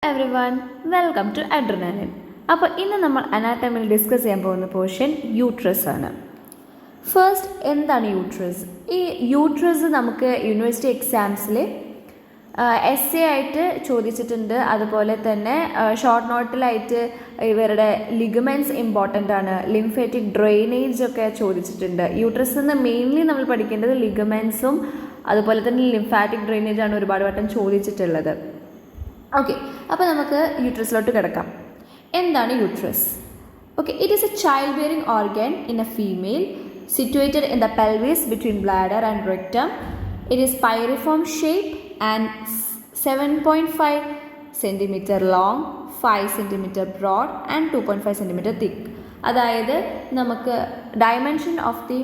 Every one welcome to adrenaline. അപ്പോൾ ഇന്ന് നമ്മൾ അനാട്ടമിയിൽ ഡിസ്കസ് ചെയ്യാൻ പോകുന്ന പോർഷൻ യൂട്രസ് ആണ്. ഫസ്റ്റ് എന്താണ് യൂട്രസ്? ഈ യൂട്രസ് നമുക്ക് യൂണിവേഴ്സിറ്റി എക്സാംസിൽ എസ് എ ആയിട്ട് ചോദിച്ചിട്ടുണ്ട്. അതുപോലെ തന്നെ ഷോർട്ട് നോട്ടിലായിട്ട് ഇവരുടെ ലിഗമെൻറ്റ്സ് ഇമ്പോർട്ടൻ്റ് ആണ്, ലിംഫാറ്റിക് ഡ്രെയിനേജ് ഒക്കെ ചോദിച്ചിട്ടുണ്ട്. യൂട്രസിൽ നിന്ന് മെയിൻലി നമ്മൾ പഠിക്കേണ്ടത് ലിഗമെൻറ്റ്സും അതുപോലെ തന്നെ ലിംഫാറ്റിക് ഡ്രെയിനേജ് ആണ് ഒരുപാട് വട്ടം ചോദിച്ചിട്ടുള്ളത്. ഓക്കെ, അപ്പോൾ നമുക്ക് യൂട്രസിലോട്ട് കിടക്കാം. എന്താണ് uterus? Okay, it is a child bearing organ in a female situated in the pelvis between bladder and rectum. It is pyriform shape and 7.5 centimetre long, 5 centimetre broad and 2.5 centimetre thick. അതായത് നമുക്ക് dimension of the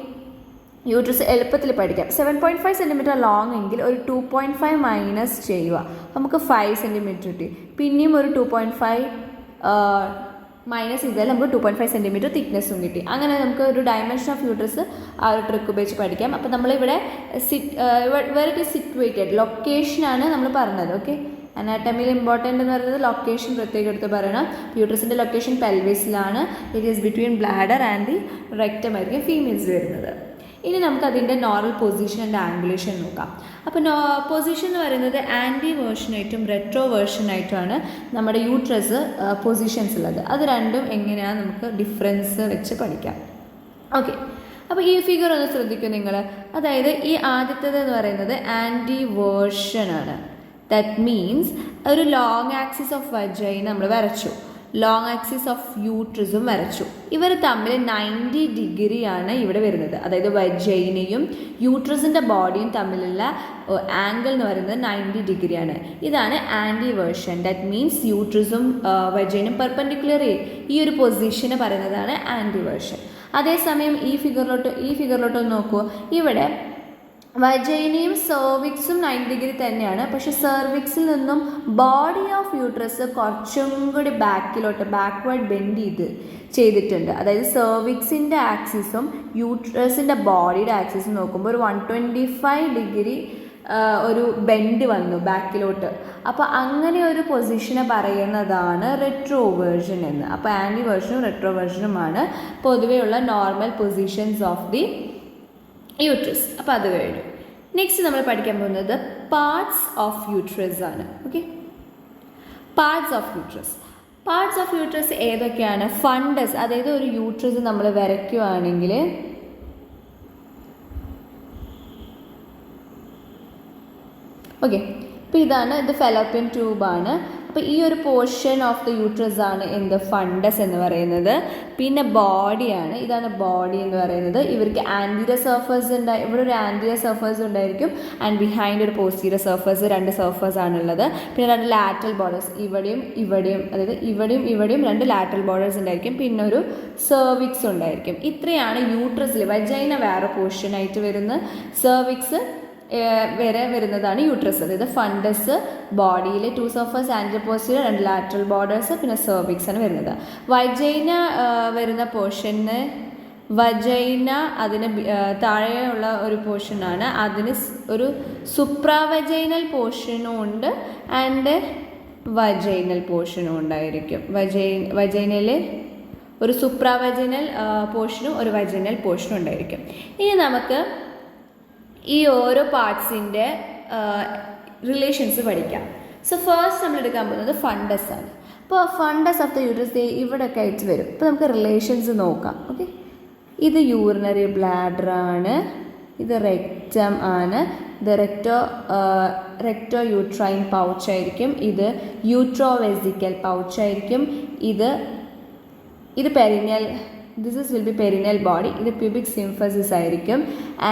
uterus എളുപ്പത്തിൽ പഠിക്കാം. 7.5 centimetre long എങ്കിൽ ഒരു 2.5 minus ചെയ്യുക, നമുക്ക് 5 centimetre കിട്ടി. പിന്നെയും ഒരു 2.5 മൈനസ് ചെയ്താൽ നമുക്ക് 2.5 സെൻറ്റിമീറ്റർ തിക്നെസ്സും കിട്ടി. അങ്ങനെ നമുക്ക് ഒരു ഡയമെൻഷൻ ഓഫ് യൂട്രസ് ആ ഒരു ട്രിക്ക് ഉപയോഗിച്ച് പഠിക്കാം. അപ്പോൾ നമ്മളിവിടെ വെർ ഇറ്റ് ഈസ് സിറ്റുവേറ്റഡ്, ലൊക്കേഷനാണ് നമ്മൾ പറഞ്ഞത്. ഓക്കെ, അനാട്ടമിയിൽ ഇമ്പോർട്ടൻ്റ് എന്ന് പറയുന്നത് ലൊക്കേഷൻ പ്രത്യേകം എടുത്ത് പറയണം. യൂട്രസിൻ്റെ ലൊക്കേഷൻ പെൽവിസിലാണ്. It is between bladder and the rectum ആയിരിക്കും ഫീമെയിൽസ് വരുന്നത്. ഇനി നമുക്ക് അതിൻ്റെ നോർമൽ പൊസിഷൻ ആൻഡ് ആംഗുലേഷൻ നോക്കാം. അപ്പോൾ പൊസിഷൻ എന്ന് പറയുന്നത് ആൻറ്റി വേർഷനായിട്ടും റെട്രോ വേർഷനായിട്ടുമാണ് നമ്മുടെ യൂട്രസ് പൊസിഷൻസ് ഉള്ളത്. അത് രണ്ടും എങ്ങനെയാണ് നമുക്ക് ഡിഫറൻസ് വെച്ച് പഠിക്കാം. ഓക്കെ, അപ്പോൾ ഈ ഫിഗർ ഒന്ന് ശ്രദ്ധിക്കും നിങ്ങൾ. അതായത് ഈ ആദ്യത്തേത് എന്ന് പറയുന്നത് ആൻറ്റി വേർഷനാണ്. ദാറ്റ് മീൻസ് ഒരു ലോങ് ആക്സിസ് ഓഫ് വജൈന നമ്മൾ വരച്ചു, ലോങ് ആക്സിസ് ഓഫ് യൂട്രസും വരച്ചു. ഇവർ തമ്മിൽ 90 ഡിഗ്രിയാണ് ഇവിടെ വരുന്നത്. അതായത് വജൈനയും യൂട്രസിൻ്റെ ബോഡിയും തമ്മിലുള്ള ആംഗിൾ എന്ന് പറയുന്നത് 90 ഡിഗ്രിയാണ്. ഇതാണ് ആൻറ്റി വേർഷൻ. ദാറ്റ് മീൻസ് യൂട്രസും വജൈനും പെർപെൻഡിക്കുലർ ഈ ഒരു പൊസിഷന് പറയുന്നതാണ് ആൻറ്റി വേർഷൻ. അതേസമയം ഈ ഫിഗറിലോട്ട് നോക്കൂ. ഇവിടെ വജൈനയും സെർവിക്സും 90 ഡിഗ്രി തന്നെയാണ്. പക്ഷെ സെർവിക്സിൽ നിന്നും ബോഡി ഓഫ് യൂട്രസ് കുറച്ചും കൂടി ബാക്ക്വേർഡ് ബെൻഡ് ചെയ്തിട്ടുണ്ട്. അതായത് സെർവിക്സിൻ്റെ ആക്സിസും യൂട്രസിൻ്റെ ബോഡിയുടെ ആക്സിസും നോക്കുമ്പോൾ ഒരു 125 ഡിഗ്രി ഒരു ബെൻഡ് വന്നു ബാക്കിലോട്ട്. അപ്പോൾ അങ്ങനെ ഒരു പൊസിഷനെ പറയുന്നതാണ് റെട്രോവേർഷൻ എന്ന്. അപ്പോൾ ആൻറ്റി വേർഷനും റെട്രോവേർഷനുമാണ് പൊതുവെയുള്ള normal positions of the uterus. അപ്പോൾ അത് കഴിഞ്ഞു. നെക്സ്റ്റ് നമ്മൾ പഠിക്കാൻ പോകുന്നത് പാർട്സ് ഓഫ് യൂട്രസ് ആണ്. ഓക്കെ, പാർട്സ് ഓഫ് യൂട്രസ് ഏതൊക്കെയാണ്? ഫണ്ടസ്, അതായത് ഒരു യൂട്രസ് നമ്മൾ വരയ്ക്കുകയാണെങ്കിൽ ഓക്കെ, അപ്പോൾ ഇത് ഫെലോപ്പിയൻ ട്യൂബാണ്. അപ്പോൾ ഈ ഒരു പോർഷൻ ഓഫ് ദ യൂട്രസ് ആണ് എന്ത് ഫണ്ടസ് എന്ന് പറയുന്നത്. പിന്നെ ബോഡിയാണ്, ഇതാണ് ബോഡി എന്ന് പറയുന്നത്. ഇവർക്ക് ആൻറ്റീരിയർ സർഫേസ് ഇവിടെ ഒരു ആൻറ്റീരിയർ സർഫേസ് ഉണ്ടായിരിക്കും ആൻഡ് ബിഹൈൻഡ് ഒരു പോസ്റ്റീരിയർ സർഫേസ്, 2 സർഫേസ് ആണുള്ളത്. പിന്നെ 2 ലാറ്ററൽ ബോർഡേഴ്സ്, ഇവിടെയും അതായത് ഇവിടെയും 2 ലാറ്ററൽ ബോർഡേഴ്സ് ഉണ്ടായിരിക്കും. പിന്നെ ഒരു സെർവിക്സ് ഉണ്ടായിരിക്കും. ഇത്രയാണ് യൂട്രസിൽ. വജൈന വേറെ പോർഷനായിട്ട് വരുന്ന, സെർവിക്സ് വരെ വരുന്നതാണ് യൂട്രസ്. അതായത് ഫണ്ടസ് ബോഡിയിൽ 2 surface, anterior posterior, 2 lateral borders, പിന്നെ സെർവിക്സ് ആണ് വരുന്നത്. വജൈന വരുന്ന പോർഷന്, വജൈന അതിന് താഴെയുള്ള ഒരു പോർഷനാണ്. അതിന് ഒരു സുപ്രാവജൈനൽ പോർഷനും ഉണ്ട് ആൻഡ് വജൈനൽ പോർഷനും ഉണ്ടായിരിക്കും. വജൈനയിൽ ഒരു സുപ്രാവജൈനൽ പോർഷനും ഒരു വജൈനൽ പോർഷനും ഉണ്ടായിരിക്കും. ഇനി നമുക്ക് ഈ ഓരോ പാർട്സിൻ്റെ റിലേഷൻസ് പഠിക്കാം. സോ ഫസ്റ്റ് നമ്മൾ എടുക്കാൻ പോകുന്നത് ഫണ്ടസ് ആണ്. അപ്പോൾ ഫണ്ടസ് ഓഫ് ദ യൂട്രസ് ഇവിടെയൊക്കെ ആയിട്ട് വരും. അപ്പോൾ നമുക്ക് റിലേഷൻസ് നോക്കാം. ഓക്കെ, ഇത് യൂറിനറി ബ്ലാഡർ ആണ്, ഇത് റെക്റ്റം ആണ്, ഇത് റെക്ടോ യൂട്രൈൻ പൗച്ച് ആയിരിക്കും, ഇത് യൂട്രോവെസിക്കൽ പൗച്ച് ആയിരിക്കും, ഇത് perennial, will be perennial body, ഇത് പ്യൂബിക് സിംഫസിസ് ആയിരിക്കും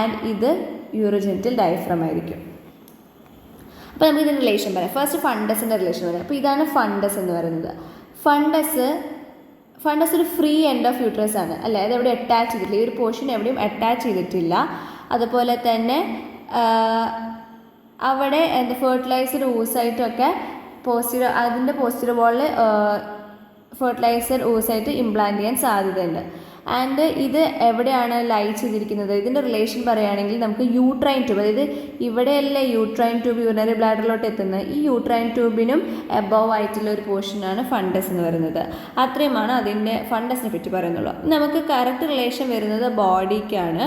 ആൻഡ് ഇത് യൂറോജെനിറ്റൽ ഡയഫ്രം ആയിരിക്കും. അപ്പോൾ നമുക്ക് ഇതിൻ്റെ റിലേഷൻ പറയാം. ഫസ്റ്റ് ഫണ്ടസിൻ്റെ റിലേഷൻ പറയാം. അപ്പോൾ ഇതാണ് ഫണ്ടസ് എന്ന് പറയുന്നത്. ഫണ്ടസ് ഒരു ഫ്രീ എൻഡ് ഓഫ് യൂട്രസ് ആണ്, അല്ലേ? അത് എവിടെ അറ്റാച്ച് ചെയ്തിട്ടില്ല, ഈ ഒരു പോർഷൻ എവിടെയും അറ്റാച്ച് ചെയ്തിട്ടില്ല. അതുപോലെ തന്നെ അവിടെ ഫെർട്ടിലൈസർ ഊസായിട്ടൊക്കെ അതിൻ്റെ പോസ്റ്റീരിയർ വാളിൽ ഫെർട്ടിലൈസർ ഊസായിട്ട് ഇംപ്ലാന്റ് ചെയ്യാൻ സാധ്യതയുണ്ട്. ആൻഡ് ഇത് എവിടെയാണ് ലൈ ചെയ്തിരിക്കുന്നത്? ഇതിൻ്റെ റിലേഷൻ പറയുകയാണെങ്കിൽ നമുക്ക് യൂട്രൈൻ ട്യൂബ്, അതായത് ഇവിടെയല്ലേ യൂട്രൈൻ ട്യൂബ് യൂറിനറി ബ്ലാഡറിലോട്ട് എത്തുന്നത്, ഈ യൂട്രൈൻ ട്യൂബിനും എബവ് ആയിട്ടുള്ള ഒരു പോർഷനാണ് ഫണ്ടസ് എന്ന് പറയുന്നത്. അത്രയുമാണ് അതിൻ്റെ ഫണ്ടസിനെ പറ്റി പറയുന്നുള്ളൂ. നമുക്ക് കറക്റ്റ് റിലേഷൻ വരുന്നത് ബോഡിക്കാണ്.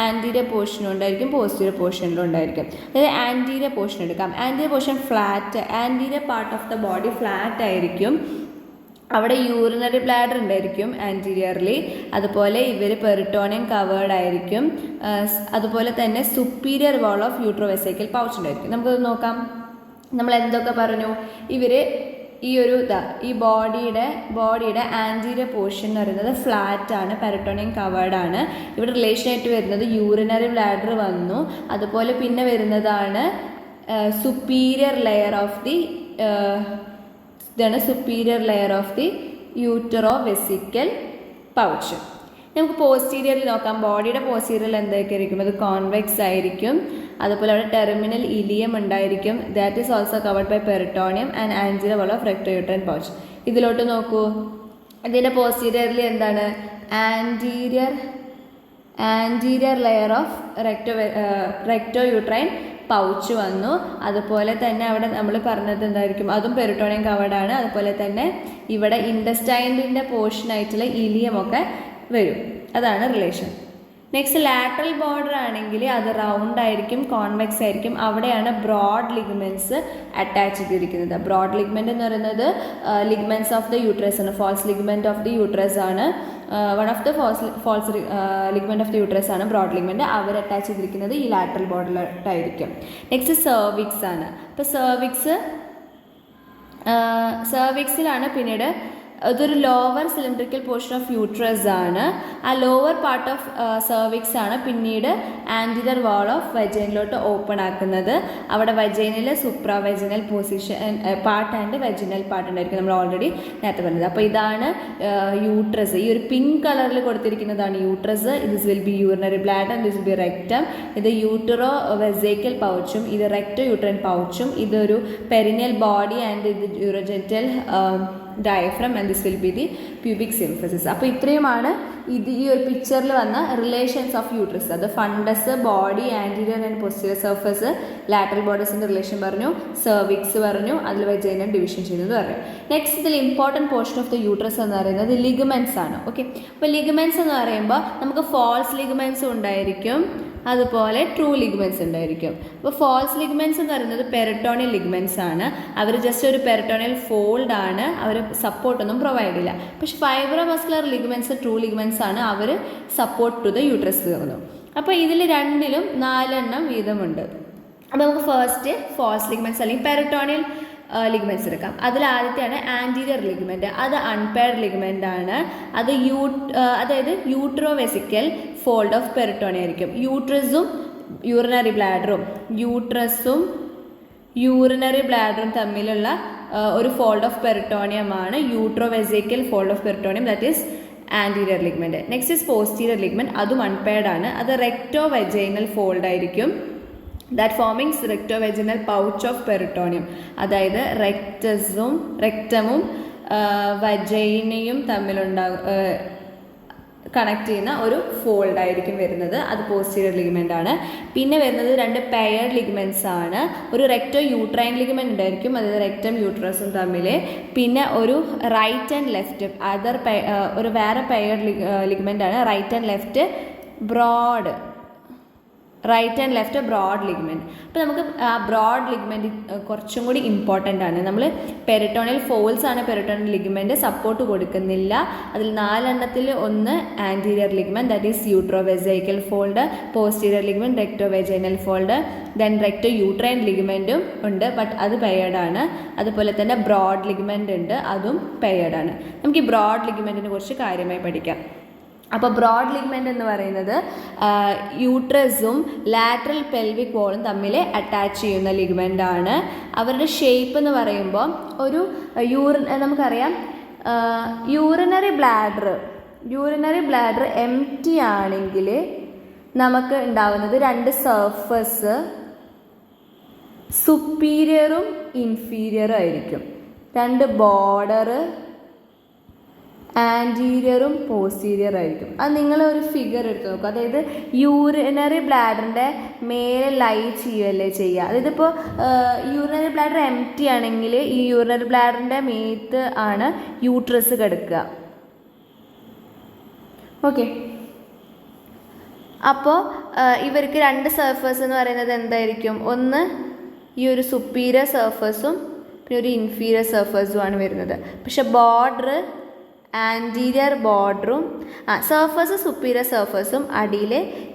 ആൻറ്റീരിയർ പോർഷനും ഉണ്ടായിരിക്കും, പോസ്റ്റീരിയർ പോർഷനിലും ഉണ്ടായിരിക്കും. അതായത് ആൻറ്റീരിയർ പോർഷൻ എടുക്കാം. Anterior portion flat, anterior part of the body flat ആയിരിക്കും. അവിടെ യൂറിനറി ബ്ലാഡർ ഉണ്ടായിരിക്കും ആൻറ്റീരിയർലി. അതുപോലെ ഇവർ പെറിട്ടോണിയം കവേർഡ് ആയിരിക്കും. അതുപോലെ തന്നെ സുപ്പീരിയർ വാൾ ഓഫ് യൂട്രോവെസൈക്കൽ പൗച്ച് ഉണ്ടായിരിക്കും. നമുക്കത് നോക്കാം. നമ്മൾ എന്തൊക്കെ പറഞ്ഞു? ഇവർ ഈ ഒരു ഈ ബോഡിയുടെ ആൻറ്റീരിയർ പോർഷൻ എന്ന് പറയുന്നത് ഫ്ലാറ്റ് ആണ്, പെറിട്ടോണിയം കവേർഡ് ആണ്. ഇവിടെ റിലേഷനായിട്ട് വരുന്നത് യൂറിനറി ബ്ലാഡർ വന്നു. അതുപോലെ പിന്നെ വരുന്നതാണ് സുപ്പീരിയർ ലെയർ ഓഫ് ദി ഇതാണ് superior layer of the uterovesical pouch. നമുക്ക് പോസ്റ്റീരിയറിൽ നോക്കാം. ബോഡിയുടെ പോസ്റ്റീരിയറിൽ എന്തൊക്കെ ആയിരിക്കും? അത് കോൺവെക്സ് ആയിരിക്കും. അതുപോലെ അവിടെ ടെർമിനൽ ഇലിയം ഉണ്ടായിരിക്കും. That is also covered by peritoneum and anterior wall of rectouterine pouch. ഇതിലോട്ട് നോക്കൂ. ഇതിൻ്റെ പോസ്റ്റീരിയറിൽ എന്താണ്? Anterior layer of rectouterine pouch വന്നു. അതുപോലെ തന്നെ അവിടെ നമ്മൾ പറഞ്ഞത് എന്തായിരിക്കും? അതും പെറിട്ടോണിയം കവേർഡാണ്. അതുപോലെ തന്നെ ഇവിടെ ഇൻഡസ്റ്റൈനിൻ്റെ പോർഷനായിട്ടുള്ള ഇലിയമൊക്കെ വരും. അതാണ് റിലേഷൻ. നെക്സ്റ്റ് ലാറ്ററൽ ബോർഡർ ആണെങ്കിൽ അത് റൗണ്ട് ആയിരിക്കും, കോൺവെക്സ് ആയിരിക്കും. അവിടെയാണ് ബ്രോഡ് ലിഗ്മെൻറ്റ്സ് അറ്റാച്ച് ചെയ്തിരിക്കുന്നത്. ബ്രോഡ് ലിഗ്മെൻറ്റ് എന്ന് പറയുന്നത് ലിഗ്മെൻറ്റ്സ് ഓഫ് ദ യൂട്രസ് ആണ്. False ligament of the uterus ആണ്. One of the false ligament of the uterus ആണ് ബ്രോഡ് ലിഗ്മെൻറ്റ്. അവർ അറ്റാച്ച് ചെയ്തിരിക്കുന്നത് ഈ ലാറ്ററൽ ബോർഡറിലായിട്ടായിരിക്കും. നെക്സ്റ്റ് സെർവിക്സ് ആണ്. അപ്പോൾ സെർവിക്സിലാണ് പിന്നീട് അതൊരു lower cylindrical portion of uterus ആണ്. ആ ലോവർ പാർട്ട് ഓഫ് സെർവിക്സ് ആണ് പിന്നീട് ആൻറ്റീരിയർ വാൾ ഓഫ് വജൈനിലോട്ട് ഓപ്പൺ ആക്കുന്നത്. അവിടെ വജൈനിൽ supra vaginal position part and vaginal part ഉണ്ടായിരിക്കും, നമ്മൾ ഓൾറെഡി നേരത്തെ പറഞ്ഞത്. അപ്പോൾ ഇതാണ് യൂട്രസ്. ഈ ഒരു പിങ്ക് കളറിൽ കൊടുത്തിരിക്കുന്നതാണ് uterus. This will be urinary bladder, this will be rectum. ഇത് യൂട്ടറോ വെസൈക്കൽ പൗച്ചും ഇത് റെക്ടോ യൂട്രൈൻ പൗച്ചും. ഇതൊരു പെരിനിയൽ ബോഡി ആൻഡ് ഇത് urogenital diaphragm and this will be the pubic symphysis. അപ്പോൾ ഇത്രയുമാണ് ഈ ഒരു പിക്ചറിൽ വന്ന റിലേഷൻസ് ഓഫ് യൂട്രസ്. അത് fundus, body, anterior and posterior surface, lateral ബോർഡേഴ്സിൻ്റെ റിലേഷൻ പറഞ്ഞു, സെർവിക്സ് പറഞ്ഞു, അതിൽ വജൈന ഡിവിഷൻ ചെയ്യുന്നത് പറഞ്ഞു. നെക്സ്റ്റ് ഇതിൽ important portion of the uterus എന്ന് പറയുന്നത് ലിഗമെൻറ്റ്സ് ആണ്. ഓക്കെ, അപ്പോൾ ലിഗമെൻറ്റ്സ് എന്ന് പറയുമ്പോൾ നമുക്ക് ഫോൾസ് ലിഗമെൻറ്റ്സും ഉണ്ടായിരിക്കും, അതുപോലെ ട്രൂ ലിഗ്മെൻറ്റ്സ് ഉണ്ടായിരിക്കും. അപ്പോൾ ഫോൾസ് ലിഗ്മെൻറ്റ്സ് എന്ന് പറയുന്നത് പെരിട്ടോണിയൽ ലിഗ്മെൻറ്റ്സ് ആണ്. അവർ ജസ്റ്റ് ഒരു പെരിട്ടോണിയൽ ഫോൾഡ് ആണ്, അവർ സപ്പോർട്ടൊന്നും പ്രൊവൈഡ് ചെയ്യില്ല. പക്ഷെ ഫൈബ്രോമസ്കുലർ ലിഗ്മെൻറ്റ്സ് ട്രൂ ലിഗ്മെൻറ്റ്സ് ആണ്, അവർ സപ്പോർട്ട് ടു ദ യൂട്രസ് തരുന്നു. അപ്പോൾ ഇതിൽ രണ്ടിലും 4 വീതമുണ്ട്. അപ്പോൾ നമുക്ക് ഫസ്റ്റ് ഫോൾസ് ലിഗ്മെൻറ്റ്സ് അല്ലെങ്കിൽ പെരിട്ടോണിയൽ ലിഗ്മെൻറ്റ്സ് എടുക്കാം. അതിൽ ആദ്യത്തെയാണ് ആൻറ്റീരിയർ ലിഗ്മെൻറ്റ്. അത് അൺപെയർഡ് ലിഗ്മെൻ്റ് ആണ്. അത് അതായത് യൂട്രോവെസിക്കൽ ഫോൾഡ് ഓഫ് പെരിട്ടോണിയം ആയിരിക്കും. യൂട്രസും യൂറിനറി ബ്ലാഡറും തമ്മിലുള്ള ഒരു ഫോൾഡ് ഓഫ് പെരിട്ടോണിയമാണ് uterovesical fold of peritoneum, that is anterior ligament. Next is posterior ligament. അതും അൺപെയർഡ് ആണ്. അത് റെക്ടോ വെജൈനൽ ഫോൾഡ് ആയിരിക്കും. That formings rectovaginal pouch of peritoneum. അതായത് റെക്റ്റമും വജൈനയും കണക്ട് ചെയ്യുന്ന ഒരു ഫോൾഡ് ആയിരിക്കും വരുന്നത്. അത് പോസ്റ്റീരിയർ ലിഗമെൻ്റ് ആണ്. പിന്നെ വരുന്നത് 2 പെയർഡ് ലിഗമെൻറ്റ്സ് ആണ്. ഒരു റെക്ടോ യൂട്രൈൻ ലിഗമെൻ്റ് ഉണ്ടായിരിക്കും, അതായത് റെക്റ്റം യൂട്രസും തമ്മിൽ. പിന്നെ ഒരു റൈറ്റ് ആൻഡ് ലെഫ്റ്റ് ഒരു വേറെ പെയർഡ് ലിഗമെൻ്റ് ആണ്. Right and left broad ligament. അപ്പോൾ നമുക്ക് ആ ബ്രോഡ് ലിഗ്മെൻറ്റ് കുറച്ചും കൂടി ഇമ്പോർട്ടൻ്റ് ആണ്. നമ്മൾ പെരിട്ടോണിയൽ ഫോൾസ് ആണ് പെരിട്ടോണിയൽ ലിഗ്മെൻറ്റ്, സപ്പോർട്ട് കൊടുക്കുന്നില്ല. അതിൽ 4 ഒന്ന് anterior ligament, that is uterovesical fold, posterior ligament recto vaginal fold, then recto uterine ലിഗ്മെൻറ്റും ഉണ്ട്, ബട്ട് അത് പെയർഡ് ആണ്. അതുപോലെ തന്നെ ബ്രോഡ് ലിഗ്മെൻറ്റ് ഉണ്ട്, അതും പെയർഡ് ആണ്. നമുക്ക് ഈ ബ്രോഡ് ലിഗ്മെൻറ്റിനെ കുറിച്ച് കാര്യമായി പഠിക്കാം. അപ്പോൾ ബ്രോഡ് ലിഗ്മെൻറ്റ് എന്ന് പറയുന്നത് യൂട്രസും ലാറ്ററൽ പെൽവിക് വോളും തമ്മിൽ അറ്റാച്ച് ചെയ്യുന്ന ലിഗ്മെൻ്റ് ആണ്. അവരുടെ ഷേപ്പ് എന്ന് പറയുമ്പോൾ ഒരു നമുക്കറിയാം യൂറിനറി ബ്ലാഡർ എംപ്റ്റി ആണെങ്കിൽ നമുക്ക് ഉണ്ടാവുന്നത് 2 സർഫസ്, സുപ്പീരിയറും ഇൻഫീരിയറും ആയിരിക്കും. 2 ബോർഡർ, ആൻറ്റീരിയറും പോസ്റ്റീരിയർ ആയിരിക്കും. അത് നിങ്ങൾ ഒരു ഫിഗർ എടുത്ത് നോക്കുക. അതായത് യൂറിനറി ബ്ലാഡറിൻ്റെ മേലെ ലൈ ചെയ്യുകയല്ലേ ചെയ്യുക. അതായത് ഇപ്പോൾ യൂറിനറി ബ്ലാഡർ എംപ്റ്റി ആണെങ്കിൽ ഈ യൂറിനറി ബ്ലാഡറിൻ്റെ മേത്ത് ആണ് യൂട്രസ് കിടക്കുക. ഓക്കെ, അപ്പോൾ ഇവർക്ക് രണ്ട് സർഫേസ് എന്ന് പറയുന്നത് എന്തായിരിക്കും? ഒന്ന് ഈ ഒരു സുപ്പീരിയർ സർഫേസും പിന്നെ ഒരു ഇൻഫീരിയർ സർഫേസുമാണ് വരുന്നത്. പക്ഷെ ബോർഡർ ആൻറ്റീരിയർ ബോർഡറും സർഫേസ് സുപ്പീരിയർ സർഫേസും അടിയിൽ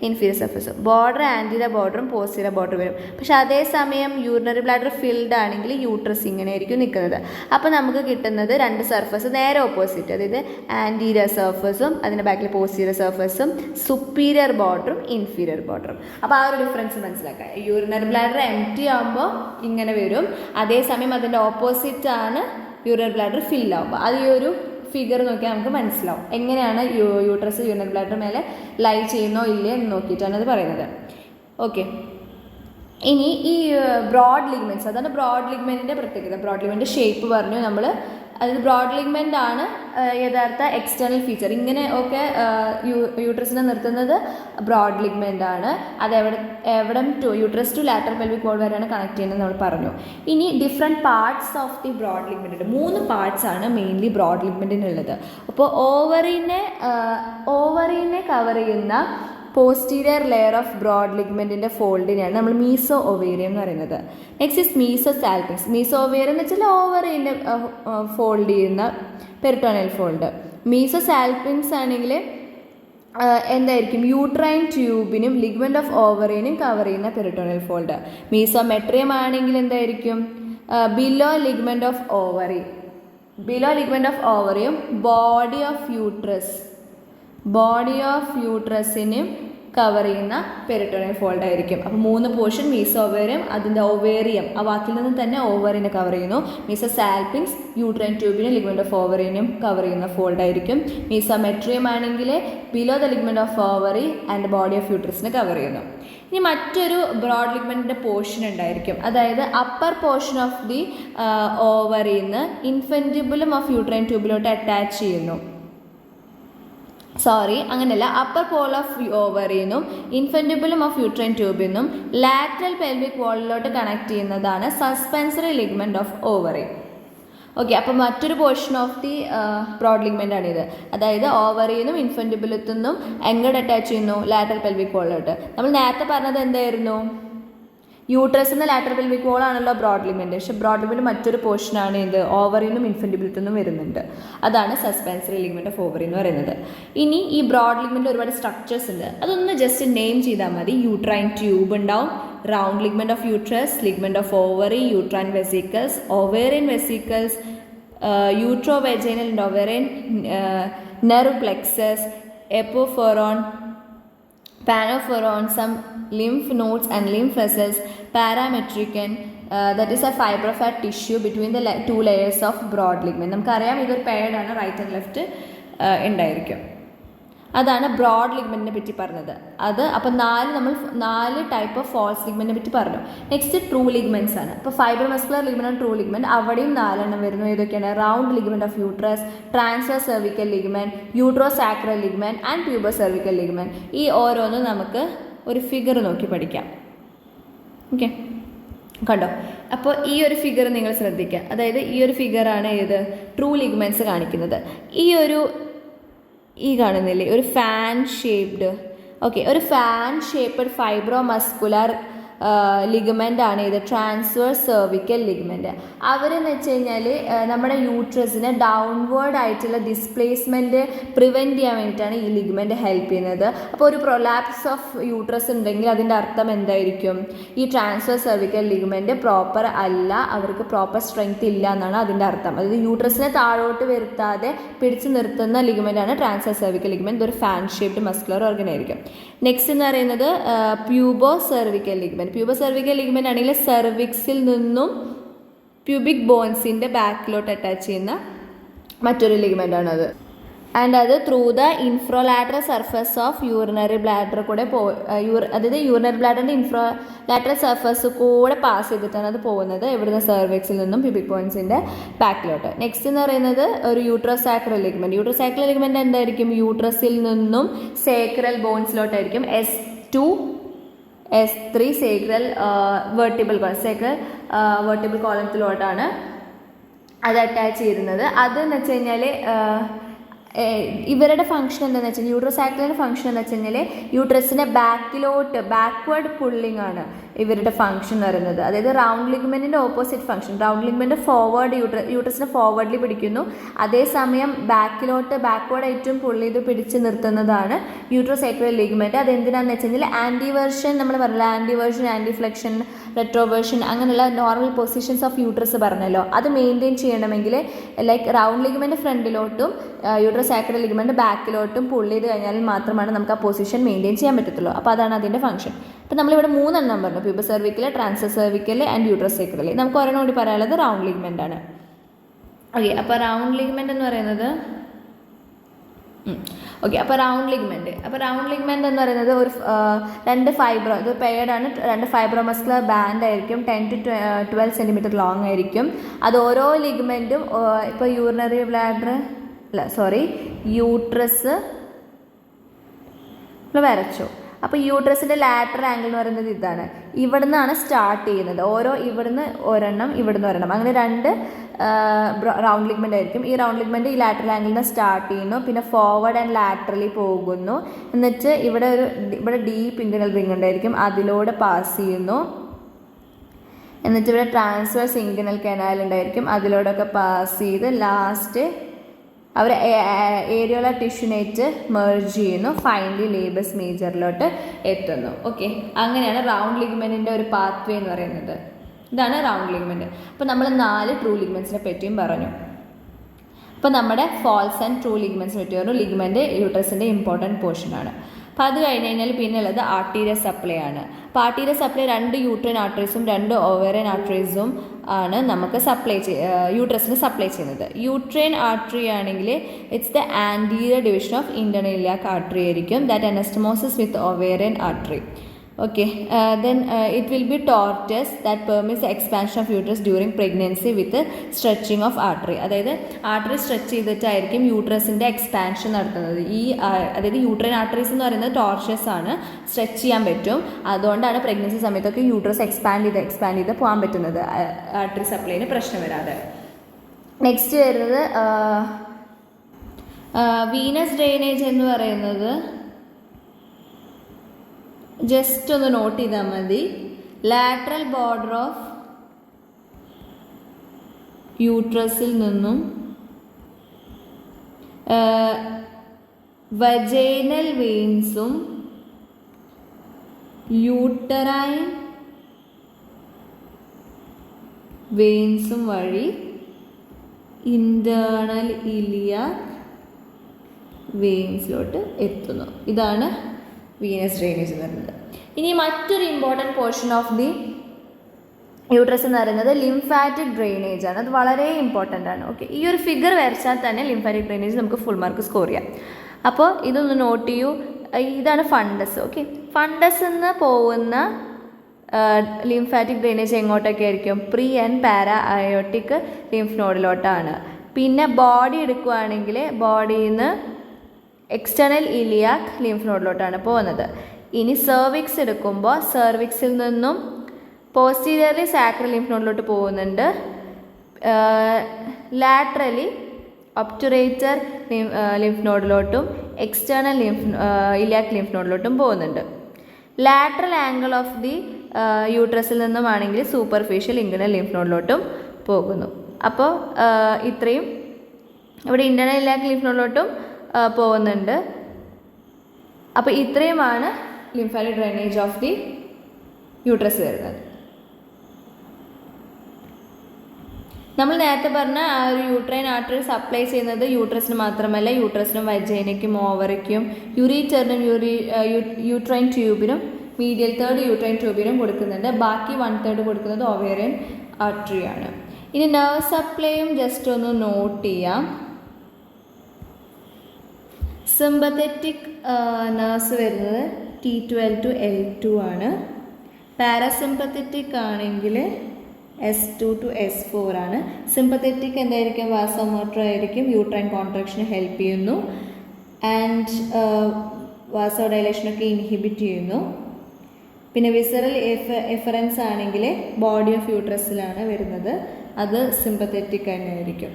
ഇൻഫീരിയർ സർഫേസും, ബോർഡർ ആൻറ്റീരിയർ ബോർഡറും പോസ്റ്റീരിയർ ബോർഡർ വരും. പക്ഷെ അതേസമയം യൂറിനറി ബ്ലാഡർ ഫിൽഡ് ആണെങ്കിൽ യൂട്രസ് ഇങ്ങനെ ആയിരിക്കും നിൽക്കുന്നത്. അപ്പോൾ നമുക്ക് കിട്ടുന്നത് രണ്ട് സർഫേസ് നേരെ ഓപ്പോസിറ്റ്, അതായത് ആൻറ്റീരിയർ സർഫേസും അതിൻ്റെ ബാക്കിൽ പോസ്റ്റീരിയർ സർഫേസും, സുപ്പീരിയർ ബോർഡറും ഇൻഫീരിയർ ബോർഡറും. അപ്പോൾ ആ ഒരു ഡിഫറൻസ് മനസ്സിലാക്കാം. യൂറിനറി ബ്ലാഡർ എംപ്റ്റി ആകുമ്പോൾ ഇങ്ങനെ വരും, അതേസമയം അതിൻ്റെ ഓപ്പോസിറ്റ് ആണ് യൂറിനറി ബ്ലാഡർ ഫിൽ ആകുമ്പോൾ. അത് ഈ ഒരു ഫിഗർ നോക്കിയാൽ നമുക്ക് മനസ്സിലാവും എങ്ങനെയാണ് യൂട്രസ് യൂറിനറി ബ്ലാഡർ മേലെ ലൈ ചെയ്യുന്നോ ഇല്ലേ എന്ന് നോക്കിയിട്ടാണ് അത് പറയുന്നത്. ഓക്കെ, ഇനി ഈ ബ്രോഡ് ലിഗ്മെൻറ്റ്സ്, അതാണ് ബ്രോഡ് ലിഗ്മെൻറ്റിൻ്റെ പ്രത്യേകത. ബ്രോഡ് ലിഗ്മെൻറ്റ് ഷേപ്പ് പറഞ്ഞു നമ്മൾ. അതായത് ബ്രോഡ് ലിഗ്മെൻ്റ് ആണ് യഥാർത്ഥ എക്സ്റ്റേണൽ ഫീച്ചർ. ഇങ്ങനെ ഒക്കെ യൂട്രസിനെ നിർത്തുന്നത് ബ്രോഡ് ലിഗ്മെൻ്റ് ആണ്. അത് എവിടം to uterus to lateral pelvic wall വരെയാണ് കണക്ട് ചെയ്യുന്നത് നമ്മൾ പറഞ്ഞു. ഇനി different parts of the broad ligament ഉണ്ട്. 3 പാർട്സ് ആണ് മെയിൻലി ബ്രോഡ് ലിഗ്മെൻറ്റിനുള്ളത്. അപ്പോൾ ഓവറിനെ കവർ ചെയ്യുന്ന പോസ്റ്റീരിയർ ലെയർ ഓഫ് ബ്രോഡ് ലിഗ്മെൻറ്റിൻ്റെ ഫോൾഡിനെയാണ് നമ്മൾ മീസോ ഒവേറിയം എന്ന് പറയുന്നത്. Next is mesosalpinx. Mesovarium എന്ന് വെച്ചാൽ ഓവറിൻ്റെ ഫോൾഡ് ചെയ്യുന്ന പെരിറ്റോണിയൽ ഫോൾഡ്. മീസോ സാൽപിങ്സ് ആണെങ്കിൽ എന്തായിരിക്കും? യൂട്രൈൻ ട്യൂബിനും ലിഗ്മെൻറ്റ് ഓഫ് ഓവറിനും കവർ ചെയ്യുന്ന പെരിറ്റോണിയൽ ഫോൾഡ്. മീസോമെട്രിയം ആണെങ്കിൽ എന്തായിരിക്കും? Below ligament of ovary. Below ligament of ഓവറിയും ബോഡി ഓഫ് യൂട്രസിനും കവർ ചെയ്യുന്ന പെരിറ്റോണിയൽ ഫോൾഡ് ആയിരിക്കും. അപ്പോൾ 3 പോർഷൻ മീസോ ഒവേറിയം, അതിൻ്റെ ഒവേറിയം ആ വാക്കിൽ നിന്ന് തന്നെ ഓവറിനെ കവർ ചെയ്യുന്നു. മീസോ സാൽപിങ്സ് യൂട്രൈൻ ട്യൂബിനും ലിഗ്മെൻറ്റ് ഓഫ് ഓവറിനും കവർ ചെയ്യുന്ന ഫോൾഡ് ആയിരിക്കും. മീസോമെട്രിയം ആണെങ്കിൽ below the ligament of ovary and body of യൂട്രസിനെ കവർ ചെയ്യുന്നു. ഇനി മറ്റൊരു ബ്രോഡ് ലിഗ്മെൻറ്റിൻ്റെ പോർഷൻ ഉണ്ടായിരിക്കും. അതായത് അപ്പർ പോർഷൻ ഓഫ് ദി ഓവറിന്ന് ഇൻഫൻറ്റിബിളും ഓഫ് യൂട്രൈൻ ട്യൂബിലോട്ട് അറ്റാച്ച് ചെയ്യുന്നു. അങ്ങനെയല്ല, അപ്പർ പോൾ ഓഫ് ഓവറിന്നും ഇൻഫൻറ്റിബിളും ഓഫ് യൂട്രൈൻ ട്യൂബിന്നും ലാറ്ററൽ പെൽവിക് വാളിലോട്ട് കണക്ട് ചെയ്യുന്നതാണ് suspensory ligament of ovary. Okay, അപ്പോൾ മറ്റൊരു portion of the broad ligament ആണിത്. അതായത് ഓവറിന്നും ഇൻഫൻറ്റിബിളത്തുനിന്നും എങ്ങോട്ട് അറ്റാച്ച് ചെയ്യുന്നു? ലാറ്ററൽ പെൽവിക് വാളിലോട്ട്. നമ്മൾ നേരത്തെ പറഞ്ഞത് എന്തായിരുന്നു? യൂട്രസ് എന്ന ലാറ്ററൽ പെൽവിക് വാൾ ആണല്ലോ ബ്രോഡ് ലിഗ്മെൻറ്റ്. പക്ഷേ ബ്രോഡ് ലിഗ്മെൻറ്റ് മറ്റൊരു പോർഷനാണ് ഇത് ഓവറിനും ഇൻഫൻറ്റിബിളത്തുനിന്നും വരുന്നുണ്ട്. അതാണ് സസ്പെൻസറി ലിഗ്മെൻറ്റ് ഓഫ് ഓവറി എന്ന് പറയുന്നത്. ഇനി ഈ ബ്രോഡ് ലിഗ്മെൻറ്റ് ഒരുപാട് സ്ട്രക്ചേഴ്സ് ഉണ്ട്. അതൊന്ന് ജസ്റ്റ് നെയിം ചെയ്താൽ മതി. യൂട്രൈൻ ട്യൂബ് ഉണ്ടാവും, round ligament of uterus, ligament of ovary, uterine vesicles, ovarian vesicles, uterovaginal and ovarian nerve plexus, epoophoron, paroophoron, some lymph nodes and lymph vessels, parametricum, that is a fiber of fat tissue between the 2 layers of broad ligament. നമുക്കറിയാം ഇതൊരു paired ആണ്, right and left ഉണ്ടായിരിക്കും. അതാണ് broad ലിഗ്മെൻറ്റിനെ പറ്റി പറഞ്ഞത്. അപ്പോൾ 4 type of false ലിഗ്മെൻറ്റിനെ പറ്റി പറഞ്ഞു. നെക്സ്റ്റ് ട്രൂ ലിഗ്മെൻറ്റ്സ് ആണ്. അപ്പോൾ fibre muscular ligament and true ligament, അവിടെയും 4 വരുന്നു. ഏതൊക്കെയാണ്? Round ligament of uterus, transverse cervical ligament, uterosacral ligament and pubocervical ligament. ഈ ഓരോന്നും നമുക്ക് ഒരു ഫിഗർ നോക്കി പഠിക്കാം. ഓക്കെ, കണ്ടോ? അപ്പോൾ ഈ ഒരു ഫിഗർ നിങ്ങൾ ശ്രദ്ധിക്കുക. അതായത് ഈ ഒരു ഫിഗറാണ് ഏത്? ട്രൂ ലിഗ്മെൻറ്റ്സ് കാണിക്കുന്നത്. ഈ കാണുന്നില്ലേ ഒരു ഫാൻ ഷേപ്ഡ്, ഒരു fan shaped fibro muscular ligament ആണ് ഇത് ട്രാൻസ്വേഴ്സ് സെർവിക്കൽ ലിഗമെൻ്റ്. അവരെന്ന് വെച്ച് കഴിഞ്ഞാൽ നമ്മുടെ യൂട്രസിന് ഡൗൺവേർഡ് ആയിട്ടുള്ള ഡിസ്പ്ലേസ്മെൻറ്റ് പ്രിവെൻറ്റ് ചെയ്യാൻ വേണ്ടിയിട്ടാണ് ഈ ലിഗമെൻ്റ് ഹെൽപ്പ് ചെയ്യുന്നത്. അപ്പോൾ ഒരു പ്രൊലാപ്സ് ഓഫ് യൂട്രസ് ഉണ്ടെങ്കിൽ അതിൻ്റെ അർത്ഥം എന്തായിരിക്കും? ഈ ട്രാൻസ്വേഴ്സ് സെർവിക്കൽ ലിഗമെൻ്റ് പ്രോപ്പർ അല്ല, അവർക്ക് പ്രോപ്പർ സ്ട്രെങ്ത് ഇല്ല എന്നാണ് അതിൻ്റെ അർത്ഥം. അതായത് യൂട്രസിനെ താഴോട്ട് വരുത്താതെ പിടിച്ചു നിർത്തുന്ന ലിഗമെൻ്റാണ് ട്രാൻസ്വേഴ്സ് സെർവിക്കൽ ലിഗമെൻ്റ്. ഇതൊരു ഫാൻ ഷേപ്ഡ് മസ്കുലർ ഓർഗൻ ആയിരിക്കും. നെക്സ്റ്റ് എന്ന് പറയുന്നത് പ്യൂബോ സെർവിക്കൽ ലിഗമെൻ്റ്. പ്യൂബോ സെർവിക്കൽ ലിഗമെൻ്റ് ആണെങ്കിൽ സെർവിക്സിൽ നിന്നും പ്യൂബിക് ബോൺസിൻ്റെ ബാക്കിലോട്ട് അറ്റാച്ച് ചെയ്യുന്ന മറ്റൊരു ലിഗമെൻ്റ് ആണത്. ആൻഡ് അത് through the inferolateral surface of urinary bladder കൂടെ അതായത് യൂറിനറി ബ്ലാഡറിൻ്റെ ഇൻഫ്രോലാറ്ററൽ സർഫസ് കൂടെ പാസ് ചെയ്തിട്ടാണ് അത് പോകുന്നത് ഇവിടുന്ന് സെർവിക്സിൽ നിന്നും പ്യൂബിക് പോയിൻസിൻ്റെ ബാക്കിലോട്ട്. നെക്സ്റ്റ് എന്ന് പറയുന്നത് ഒരു യൂട്രോസാക്രൽ ലിഗ്മെൻറ്റ്. യൂട്രോസാക്രൽ ലിഗ്മെൻറ്റ് എന്തായിരിക്കും? യൂട്രസിൽ നിന്നും സേക്രൽ ബോൺസിലോട്ടായിരിക്കും S2 S3 സേക്രൽ വെർട്ടിബിൾ കോളത്തിലോട്ടാണ് അത് അറ്റാച്ച് ചെയ്യുന്നത്. അതെന്ന് വെച്ച് കഴിഞ്ഞാൽ ഇവരുടെ ഫംഗ്ഷൻ എന്താണെന്ന് വെച്ചാൽ യൂട്രോസാക്രലിൻ്റെ ഫംഗ്ഷൻ എന്ന് വെച്ച് കഴിഞ്ഞാൽ യൂട്രസിൻ്റെ ബാക്ക്വേർഡ് പുള്ളിങ് ആണ് ഇവരുടെ ഫംഗ്ഷൻ എന്ന് പറയുന്നത്. അതായത് റൗണ്ട് ലിഗ്മെൻറ്റിൻ്റെ opposite function. Round ligament forward യൂട്രസിനെ ഫോർവേഡിൽ പിടിക്കുന്നു, അതേസമയം ബാക്ക്വേർഡ് ഏറ്റവും പുള്ളി ചെയ്ത് പിടിച്ച് നിർത്തുന്നതാണ് യൂട്രോസാക്രൽ ലിഗ്മെൻറ്റ്. അതെന്തിനാണെന്ന് വെച്ച് കഴിഞ്ഞാൽ ആൻറ്റിവേർഷൻ നമ്മൾ പറഞ്ഞല്ലോ, ആൻറ്റിവേർഷൻ, ആൻറ്റിഫ്ലെക്ഷൻ, റെട്രോവേർഷൻ അങ്ങനെയുള്ള നോർമൽ പൊസിഷൻസ് ഓഫ് യൂട്രസ് പറഞ്ഞല്ലോ, അത് മെയിൻറ്റെയിൻ ചെയ്യണമെങ്കിൽ ലൈക്ക് റൗണ്ട് ലിഗ്മെൻറ്റ് ഫ്രണ്ടിലോട്ടും യൂട്രോസാക്രൽ ലിഗ്മെൻറ്റ് ബാക്കിലോട്ടും പുള്ളി ചെയ്ത് കഴിഞ്ഞാൽ മാത്രമാണ് നമുക്ക് ആ പൊസിഷൻ മെയിൻറ്റെയിൻ ചെയ്യാൻ പറ്റത്തുള്ളൂ. അപ്പോൾ അതാണ് അതിൻ്റെ ഫംഗ്ഷൻ. അപ്പോൾ നമ്മളിവിടെ 3 എണ്ണം പറഞ്ഞു: പ്യൂബസ് സെർവിക്കൽ, ട്രാൻസസ് സെർവിക്കൽ ആൻഡ് യൂട്രോസാക്രൽ. നമുക്ക് ഒരെണ്ണം കൂടി പറയാനുള്ളത് റൗണ്ട് ലിഗ്മെൻ്റ് ആണ്. ഓക്കെ, അപ്പോൾ റൗണ്ട് ലിഗ്മെൻ്റ് എന്ന് പറയുന്നത് റൗണ്ട് ലിഗ്മെൻറ്റ് എന്ന് പറയുന്നത് ഒരു ഇത് പെയർഡാണ്. 2 ഫൈബ്രോമസ്കുലർ ബാൻഡ് ആയിരിക്കും. 10 to 12 സെൻറ്റിമീറ്റർ ലോങ് ആയിരിക്കും. അത് ഓരോ ലിഗ്മെൻറ്റും ഇപ്പോൾ യൂട്രസ് വരച്ചു. അപ്പോൾ യൂട്രസിൻ്റെ ലാറ്ററൽ ആംഗിൾ എന്ന് പറയുന്നത് ഇതാണ്. ഇവിടെ നിന്നാണ് സ്റ്റാർട്ട് ചെയ്യുന്നത്. ഇവിടുന്ന് ഒരെണ്ണം, അങ്ങനെ 2 റൗണ്ട് ലിഗ്മെൻ്റ് ആയിരിക്കും. ഈ റൗണ്ട് ലിഗ്മെൻ്റ് ഈ ലാറ്ററൽ ആംഗിളിൽ നിന്ന് സ്റ്റാർട്ട് ചെയ്യുന്നു, പിന്നെ ഫോർവേഡ് ആൻഡ് ലാറ്ററലി പോകുന്നു. എന്നിട്ട് ഇവിടെ ഡീപ്പ് ഇൻറ്റേർണൽ റിംഗ് ഉണ്ടായിരിക്കും, അതിലൂടെ പാസ് ചെയ്യുന്നു. എന്നിട്ട് ഇവിടെ ട്രാൻസ്വേഴ്സ് ഇൻറ്റേർണൽ കനാൽ ഉണ്ടായിരിക്കും, അതിലൂടെയൊക്കെ പാസ് ചെയ്ത് ലാസ്റ്റ് അവർ ഏരിയോളർ ടിഷ്യൂനേറ്റ് മെർജ് ചെയ്യുന്നു, ഫൈനലി ലേബസ് മേജറിലോട്ട് എത്തുന്നു. ഓക്കെ, അങ്ങനെയാണ് റൗണ്ട് ലിഗ്മെൻറ്റിൻ്റെ ഒരു പാത്ത് വേ എന്ന് പറയുന്നത്. ഇതാണ് റൗണ്ട് ലിഗ്മെൻറ്റ്. അപ്പോൾ നമ്മൾ 4 ട്രൂ ലിഗ്മെൻറ്റ്സിനെ പറ്റിയും പറഞ്ഞു. അപ്പോൾ നമ്മുടെ ഫാൾസ് ആൻഡ് ട്രൂ ലിഗ്മെൻറ്റ്സിനെ പറ്റി പറഞ്ഞു. ലിഗ്മെൻറ്റ് യൂട്രസിൻ്റെ ഇമ്പോർട്ടൻറ്റ് പോർഷനാണ്. അപ്പോൾ അത് കഴിഞ്ഞ് കഴിഞ്ഞാൽ പിന്നെ ഉള്ളത് ആർട്ടീരിയൽ സപ്ലൈ ആണ്. അപ്പോൾ ആർട്ടീരിയൽ സപ്ലൈ 2 യൂട്രൈൻ ആർട്ടറീസും 2 ഓവേറിയൻ ആർട്ടറീസും ആണ് നമുക്ക് യൂട്രസിന് സപ്ലൈ ചെയ്യുന്നത്. യൂട്രൈൻ ആർട്ടറി ആണെങ്കിൽ it's the anterior division of internal iliac artery ആയിരിക്കും. That anastomosis with ovarian artery. Okay, then it will be tortuous that permits the expansion of uterus during pregnancy with stretching of artery. അതായത് artery stretch ചെയ്തിട്ടായിരിക്കും യൂട്രസിൻ്റെ expansion നടത്തുന്നത്. അതായത് uterine arteries എന്ന് പറയുന്നത് ടോർഷ്യസ് ആണ്, stretch ചെയ്യാൻ പറ്റും. അതുകൊണ്ടാണ് പ്രഗ്നൻസി സമയത്തൊക്കെ യൂട്രസ് എക്സ്പാൻഡ് ചെയ്ത് പോകാൻ പറ്റുന്നത്, ആർട്ടറി സപ്ലൈന് പ്രശ്നം വരാതെ. നെക്സ്റ്റ് വരുന്നത് വീനസ് ഡ്രെയിനേജ് എന്ന് പറയുന്നത് ജസ്റ്റ് ഒന്ന് നോട്ട് ചെയ്താൽ മതി. ലാറ്ററൽ ബോർഡർ ഓഫ് യൂട്രസിൽ നിന്നും വജൈനൽ വെയിൻസും യൂട്ടറൈൻ വെയിൻസും വഴി ഇന്റേണൽ ഇലിയാക് വെയിൻസിലോട്ട് എത്തുന്നു. ഇതാണ് വീനസ് ഡ്രെയിനേജ് എന്ന് പറയുന്നത്. ഇനി മറ്റൊരു important portion of the uterus എന്ന് പറയുന്നത് ലിംഫാറ്റിക് ഡ്രെയിനേജ് ആണ്. അത് വളരെ ഇമ്പോർട്ടൻ്റ് ആണ്. ഓക്കെ, ഈ ഒരു ഫിഗർ വരച്ചാൽ തന്നെ ലിംഫാറ്റിക് ഡ്രെയിനേജ് നമുക്ക് ഫുൾ മാർക്ക് സ്കോർ ചെയ്യാം. അപ്പോൾ ഇതൊന്ന് നോട്ട് ചെയ്യൂ. ഇതാണ് ഫണ്ടസ്. ഓക്കെ, ഫണ്ടസ് എന്ന് പോകുന്ന ലിംഫാറ്റിക് ഡ്രെയിനേജ് എങ്ങോട്ടൊക്കെ ആയിരിക്കും? Pre and para aortic lymph നോഡിലോട്ടാണ്. പിന്നെ ബോഡി എടുക്കുകയാണെങ്കിൽ ബോഡിയിൽ നിന്ന് എക്സ്റ്റേണൽ ഇലിയാക് ലിംഫ് നോഡിലോട്ടാണ് പോകുന്നത്. ഇനി സെർവിക്സ് എടുക്കുമ്പോൾ സെർവിക്സിൽ നിന്നും പോസ്റ്റീരിയർലി സാക്രൽ ലിംഫ് നോഡിലോട്ട് പോകുന്നുണ്ട്. ലാറ്ററലി ഒബ്റ്റുറേറ്റർ ലിംഫ് നോഡിലോട്ടും എക്സ്റ്റേണൽ ഇലിയാക് ലിംഫ് നോഡിലോട്ടും പോകുന്നുണ്ട്. ലാറ്ററൽ ആംഗിൾ ഓഫ് ദി യൂട്രസിൽ നിന്നുമാണെങ്കിൽ സൂപ്പർഫിഷ്യൽ ഇന്റേണൽ ലിംഫ് നോഡിലോട്ടും പോകുന്നു. അപ്പോൾ ഇത്രയും ഇവിടെ ഇന്റേണൽ ഇലിയാക് ലിംഫ് നോഡിലോട്ടും പോകുന്നുണ്ട്. അപ്പോൾ ഇത്രയുമാണ് lymphatic drainage of the uterus വരുന്നത്. നമ്മൾ നേരത്തെ പറഞ്ഞ ആ ഒരു യൂട്രൈൻ ആർട്ടറി സപ്ലൈ ചെയ്യുന്നത് യൂട്രസിന് മാത്രമല്ല, യൂട്രസിനും വജൈനയ്ക്കും ഓവറിക്കും യൂറിറ്ററിനും യൂട്രൈൻ ട്യൂബിനും മീഡിയൽ 3rd യൂട്രൈൻ ട്യൂബിനും കൊടുക്കുന്നുണ്ട്. ബാക്കി 1/3 കൊടുക്കുന്നത് ഓവേറിയൻ ആർട്ടറിയാണ്. ഇനി നെർവ് സപ്ലൈയും ജസ്റ്റ് ഒന്ന് നോട്ട് ചെയ്യാം. സിമ്പത്തറ്റിക് നെർവ്സ് വരുന്നത് T12 to L2 ആണ്. പാരാസിമ്പത്തറ്റിക് ആണെങ്കിൽ S2 to S4 ആണ്. സിമ്പത്തറ്റിക് എന്തായിരിക്കും? വാസോമോട്ടർ ആയിരിക്കും, യൂട്രൈൻ കോൺട്രാക്ഷന് ഹെൽപ്പ് ചെയ്യുന്നു ആൻഡ് വാസോ ഡയലേഷനൊക്കെ ഇൻഹിബിറ്റ് ചെയ്യുന്നു. പിന്നെ വിസറൽ എഫറൻസ് ആണെങ്കിൽ ബോഡി ഓഫ് യൂട്രസിലാണ് വരുന്നത്, അത് സിമ്പത്തറ്റിക് തന്നെയായിരിക്കും.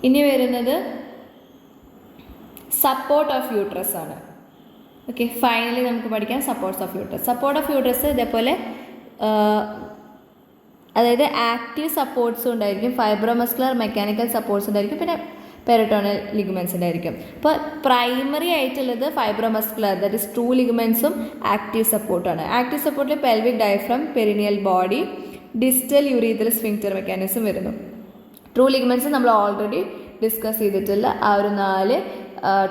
ഇനി വരുന്നത് സപ്പോർട്ട് ഓഫ് യൂട്രസ് ആണ്. ഓക്കെ, ഫൈനലി നമുക്ക് പഠിക്കാം supports of uterus. Support of uterus ഇതേപോലെ അതായത് ആക്റ്റീവ് സപ്പോർട്ട്സും ഉണ്ടായിരിക്കും, ഫൈബ്രോമസ്കുലർ മെക്കാനിക്കൽ സപ്പോർട്ട്സ് ഉണ്ടായിരിക്കും, പിന്നെ പെരിറ്റോണൽ ലിഗമെൻറ്റ്സ് ഉണ്ടായിരിക്കും. അപ്പോൾ പ്രൈമറി ആയിട്ടുള്ളത് ഫൈബ്രോമസ്കുലർ, ദാറ്റ് ഇസ് ട്രൂ ലിഗമെൻറ്റ്സും ആക്റ്റീവ് സപ്പോർട്ടാണ്. ആക്റ്റീവ് സപ്പോർട്ടിൽ pelvic diaphragm, perineal body, distal urethral sphincter mechanism വരുന്നു. ട്രൂ ലിഗമെൻറ്റ്സ് നമ്മൾ ഓൾറെഡി ഡിസ്കസ് ചെയ്തിട്ടുള്ള ആ ഒരു 4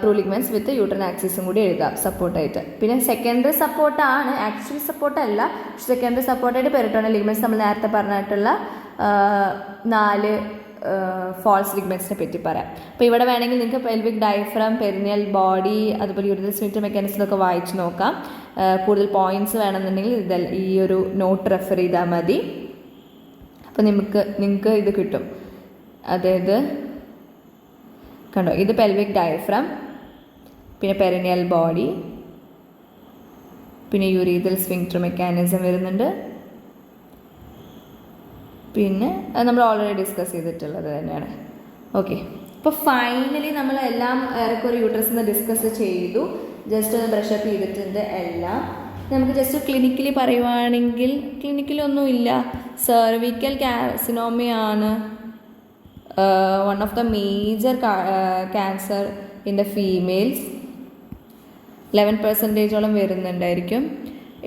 ട്രൂ ലിഗമെൻറ്റ്സ് വിത്ത് യൂട്രൻ ആക്സിസും കൂടി എഴുതാം സപ്പോർട്ടായിട്ട്. പിന്നെ സെക്കൻഡറി സപ്പോർട്ടാണ്, ആക്ച്വലി സപ്പോർട്ടല്ല, സെക്കൻഡറി സപ്പോർട്ടായിട്ട് പെരിറ്റോണൽ ലിഗമെൻറ്റ്സ് നമ്മൾ നേരത്തെ പറഞ്ഞിട്ടുള്ള 4 ഫാൾസ് ലിഗമെൻറ്റ്സിനെ പറ്റി പറയാം. അപ്പോൾ ഇവിടെ വേണമെങ്കിൽ നിങ്ങൾക്ക് പെൽവിക് ഡയഫ്രം, പെരിനിയൽ ബോഡി, അതുപോലെ യൂറിനൽ സ്ഫിങ്ക്റ്റർ മെക്കാനിസമൊക്കെ വായിച്ച് നോക്കാം. കൂടുതൽ പോയിന്റ്സ് വേണമെന്നുണ്ടെങ്കിൽ ഈ ഒരു നോട്ട് റെഫർ ചെയ്താൽ മതി. അപ്പോൾ നിങ്ങൾക്ക് ഇത് കിട്ടും. അതായത് കണ്ടോ, ഇത് പെൽവിക് ഡയഫ്രം, പിന്നെ പെരിനിയൽ ബോഡി, പിന്നെ യൂറിനൽ സ്ഫിങ്ക്റ്റർ മെക്കാനിസം വരുന്നുണ്ട്, പിന്നെ അത് നമ്മൾ ഓൾറെഡി ഡിസ്കസ് ചെയ്തിട്ടുള്ളത് തന്നെയാണ്. ഓക്കെ, അപ്പോൾ ഫൈനലി നമ്മൾ എല്ലാം ഏറെക്കുറെ യൂട്രസിൽ നിന്ന് ഡിസ്കസ് ചെയ്തു. ജസ്റ്റ് ഒന്ന് ബ്രഷപ്പ് ചെയ്തിട്ടുണ്ട് എല്ലാം. നമുക്ക് ജസ്റ്റ് ക്ലിനിക്കലി പറയുവാണെങ്കിൽ ക്ലിനിക്കലൊന്നുമില്ല, സെർവിക്കൽ കാർസിനോമയാണ് one of the major cancer in the females. 11% വരുന്നുണ്ടായിരിക്കും.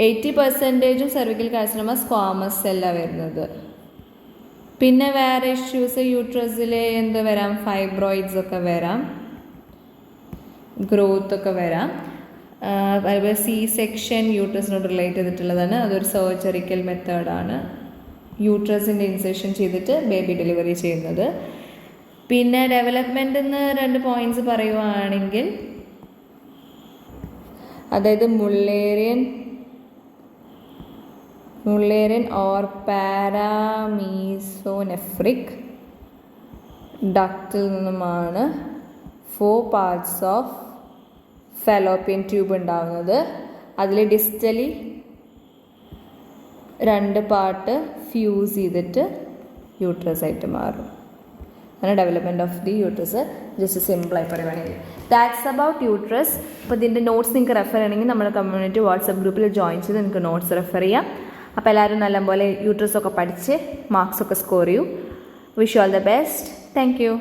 80% സെർവിക്കൽ കാർസിനോമ സ്ക്വാമസ് സെല്ലാണ് വരുന്നത്. പിന്നെ വേറെ ഇഷ്യൂസ് യൂട്രസിൽ എന്ത് വരാം? ഫൈബ്രോയിഡ്സ് ഒക്കെ വരാം, ഗ്രോത്ത് ഒക്കെ വരാം. അതുപോലെ C-സെക്ഷൻ യൂട്രസിനോട് റിലേറ്റ് ചെയ്തിട്ടുള്ളതാണ്, അതൊരു സർജറിക്കൽ മെത്തേഡാണ്, യൂട്രസിൻ്റെ ഇൻസെഷൻ ചെയ്തിട്ട് ബേബി ഡെലിവറി ചെയ്യുന്നത്. പിന്നെ ഡെവലപ്മെൻറ്റിൽ നിന്ന് 2 പോയിൻറ്റ്സ് പറയുവാണെങ്കിൽ, അതായത് മുള്ളേറിയൻ ഓർ പാരാമീസോനെഫ്രിക് ഡക്റ്റിൽ നിന്നുമാണ് 4 പാർട്സ് ഓഫ് ഫെലോപ്പിയൻ ട്യൂബ് ഉണ്ടാവുന്നത്. അതിൽ ഡിസ്റ്റലി 2 പാർട്ട് ഫ്യൂസ് ചെയ്തിട്ട് യൂട്രസ് ആയിട്ട് മാറും. അങ്ങനെ development of the uterus just സിമ്പിളായി പറയുവാണെങ്കിൽ ദാറ്റ്സ് അബൌട്ട് യൂട്രസ്. അപ്പോൾ ഇതിൻ്റെ നോട്ട്സ് നിങ്ങൾക്ക് റെഫർ ചെയ്യണമെങ്കിൽ നമ്മുടെ കമ്മ്യൂണിറ്റി വാട്സപ്പ് ഗ്രൂപ്പിൽ ജോയിൻ ചെയ്ത് നിങ്ങൾക്ക് നോട്ട്സ് റെഫർ ചെയ്യാം. അപ്പോൾ എല്ലാവരും നല്ലപോലെ യൂട്രസൊക്കെ പഠിച്ച് മാർക്സൊക്കെ സ്കോർ ചെയ്യൂ. Wish you all the best. Thank you.